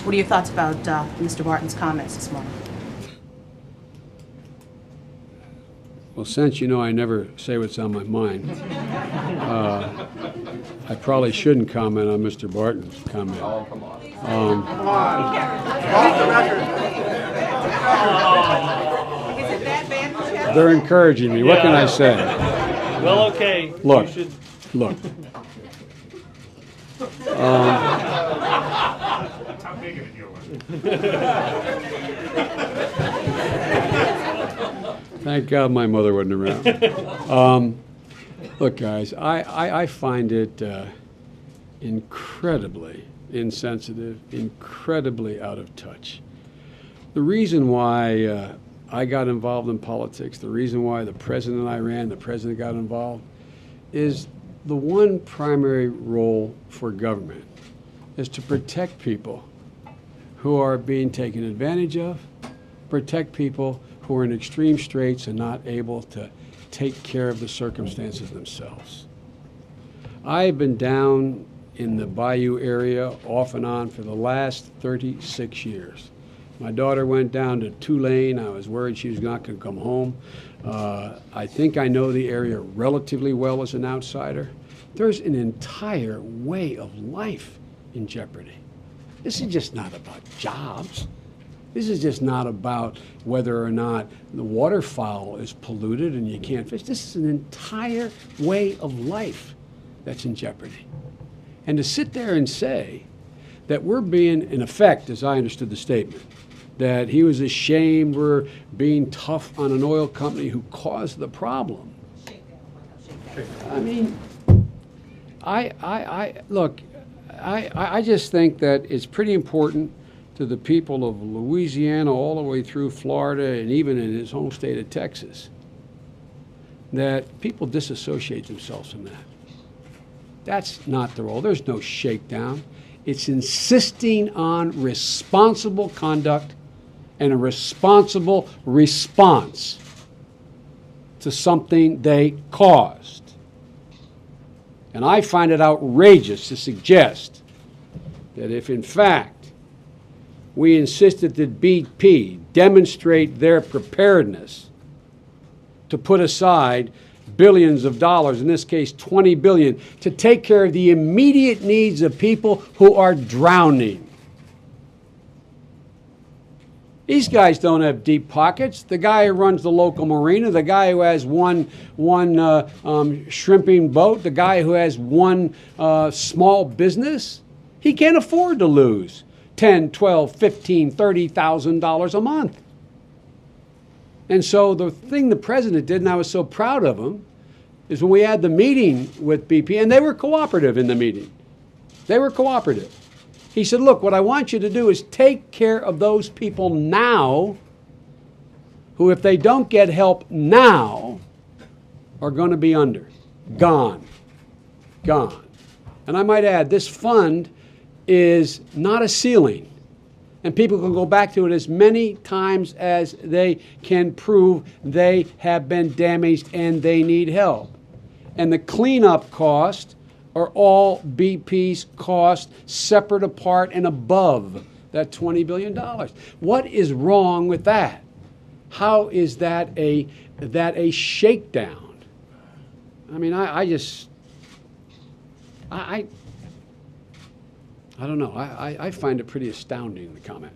What are your thoughts about Mr. Barton's comments this morning? Well, since you know I never say what's on my mind, I probably shouldn't comment on Mr. Barton's comment. Oh, come on. They're encouraging me. What can I say? Well, okay. Look, You should... look. How big of a deal was it? Thank God my mother wasn't around. Look, guys, I find it incredibly insensitive, incredibly out of touch. The reason why I got involved in politics, the reason why the president I ran, the president got involved, is the one primary role for government is to protect people who are being taken advantage of, protect people who are in extreme straits and not able to take care of the circumstances themselves. I've been down in the Bayou area off and on for the last 36 years. My daughter went down to Tulane. I was worried she was not going to come home. I think I know the area relatively well as an outsider. There's an entire way of life in jeopardy. This is just not about jobs. This is just not about whether or not the waterfowl is polluted and you can't fish. This is an entire way of life that's in jeopardy. And to sit there and say that we're being, in effect, as I understood the statement, that he was ashamed we're being tough on an oil company who caused the problem. I mean, look, I just think that it's pretty important to the people of Louisiana all the way through Florida and even in his home state of Texas that people disassociate themselves from that. That's not the role. There's no shakedown. It's insisting on responsible conduct and a responsible response to something they caused. And I find it outrageous to suggest that if, in fact, we insisted that BP demonstrate their preparedness to put aside billions of dollars, in this case $20 billion, to take care of the immediate needs of people who are drowning. These guys don't have deep pockets. The guy who runs the local marina, the guy who has one shrimping boat, the guy who has one small business, he can't afford to lose $10, $12, $15, $30,000 a month. And so the thing the president did, and I was so proud of him, is when we had the meeting with BP, and they were cooperative in the meeting. They were cooperative. He said, look, what I want you to do is take care of those people now who, if they don't get help now, are going to be gone. And I might add, this fund is not a ceiling. And people can go back to it as many times as they can prove they have been damaged and they need help. And the cleanup cost are all BP's cost, separate, apart, and above that $20 billion. What is wrong with that? How is that a shakedown? I mean, I don't know. I find it pretty astounding, the comment.